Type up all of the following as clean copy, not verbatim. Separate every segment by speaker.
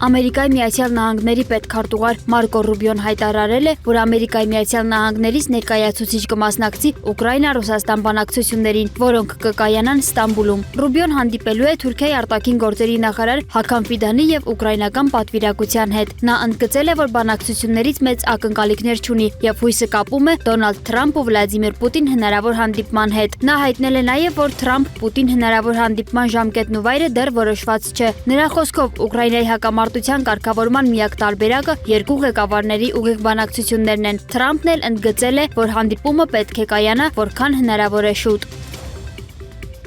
Speaker 1: Ամերիկայի Միացյալ Նահանգների պետքարտուղար Մարկո Ռուբիոն հայտարարել է, որ Ամերիկայի Միացյալ Նահանգներից ներկայացուցիչ կմասնակցի Ուկրաինա-Ռուսաստան բանակցություններին, որոնք կկայանան Ստամբուլում։ Ռուբիոն հանդիպելու է Թուրքիայի արտաքին գործերի նախարար Հական Ֆիդանի եւ ուկրաինական պատվիրակության հետ։ Նա ընդգծել է, որ բանակցություններից մեծ ակնկալիքներ չունի եւ հույսը կապում է Դոնալդ Թրամփ ու Վլադիմիր Պուտին հնարավոր հանդիպման հետ։ Նա հայտնել է նաեւ, որ Թրամփ-Պուտին հնարավոր հանդիպման ժամկետն ու վայրը դեռ որոշված չէ։ Նրա խոսքով Ուկրաինայի հակամարտության կարգավորման միակ տարբերակը երկու ղեկավարների ուղիղ բանակցություններն են։ Թրամփն էլ ընդգծել է, որ հանդիպումը պետք է կայանա որքան հնարավոր է շուտ։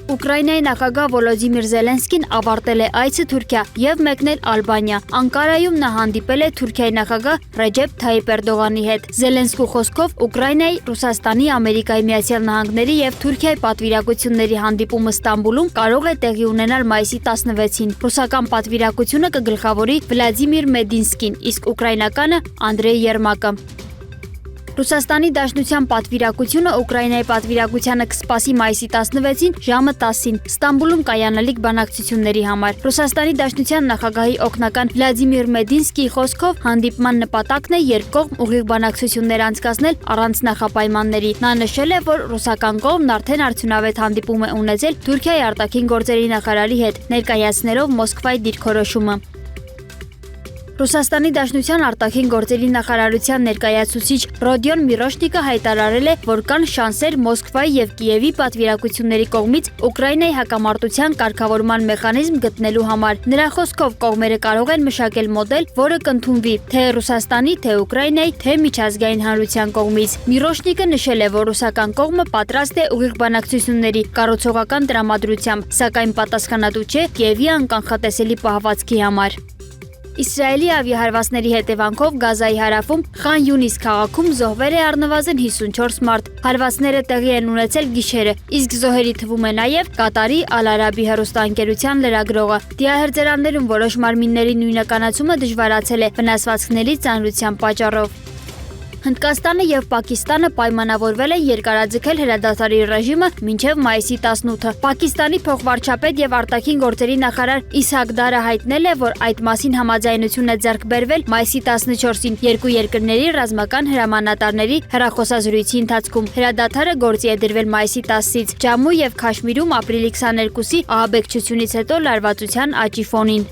Speaker 1: Ուկրաինայի նախագահ Վոլոդիմիր Զելենսկին ավարտել է այցը Թուրքիա եւ մեկնել Ալբանիա։ Անկարայում նա հանդիպել է Թուրքիայի նախագահ Ռեջեփ Թայիպ Էրդողանի հետ։ Զելենսկու խոսքով Ուկրաինայի, Ռուսաստանի, Ամերիկայի Միացյալ Նահանգների եւ Թուրքիայի պատվիրակությունների հանդիպումը Ստամբուլում կարող է տեղի ունենալ մայիսի 16-ին։ Ռուսական պատվիրակությունը կգլխավորի Վլադիմիր Մեդինսկին, իսկ ուկրաինականը Անդրեյ Երմակը։ Ռուսաստանի Դաշնության պատվիրակությունը Ուկրաինայի պատվիրակությանը կսպասի մայիսի 16-ին ժամը 10-ին Ստամբուլում կայանալիք բանակցությունների համար։ Ռուսաստանի Դաշնության նախագահի օգնական Վլադիմիր Մեդինսկիի խոսքով հանդիպման նպատակն է երկկողմ ուղիղ բանակցություններ անցկացնել առանց նախապայմանների։ Նա նշել է, որ ռուսական կողմն արդեն արդյունավետ հանդիպում է ունեցել Թուրքիայի արտաքին գործերի նախարարի հետ, ներկայացնելով Մոսկվայի դիրքորոշումը։ Ռուսաստանի Դաշնության արտաքին գործերի նախարարության ներկայացուցիչ Ռոդիոն Միրոշնիկը հայտարարել է, որ կան շանսեր Մոսկվայի եւ Կիևի պատվիրակությունների կողմից Ուկրաինայի հակամարտության կարգավորման մեխանիզմ գտնելու համար։ Նրա խոսքով կողմերը կարող են մշակել մոդել, որը կընդունվի թե Ռուսաստանի, թե Ուկրաինայի, թե միջազգային հանրության կողմից։ Միրոշնիկը նշել է, որ ռուսական կողմը պատրաստ է ուղիղ բանակցությունների կառուցողական տրամադրությամբ, սակայն պատասխանատու չէ Կիևի անկանխատեսելի պահվածքի համար։ Իսրայելի ավիահարվածների հետևանքով Գազայի հարավում Խան Յունիս քաղաքում զոհվել է առնվազն 54 մարդ։ Հարվածները տեղի են ունեցել գիշերը, իսկ զոհերի թվում է նաև Կատարի Ալ-Արաբի հեռուստաընկերության լրագրողը։ Դիահերձերաններում որոշ մարմինների նույնականացումը դժվարացել է վնասվածքների ծանրության պատճառով։ Հնդկաստանը եւ Պակիստանը պայմանավորվել են երկարաձգել հրադադարի ռեժիմը մինչև մայիսի 18-ը։ Պակիստանի փոխվարչապետ եւ արտաքին գործերի նախարար Իսհակ Դարը հայտնել է, որ այդ մասին համաձայնություն է ձեռք բերվել մայիսի 14-ին երկու երկրների ռազմական հրամանատարների հեռախոսազրույցի ընթացքում։ Հրադադարը գործի է դրվել մայիսի 10-ից Ջամու եւ Քաշմիրում ապրիլի 22-ի ահաբեկչությունից հետո լարվածության աճի ֆոնին։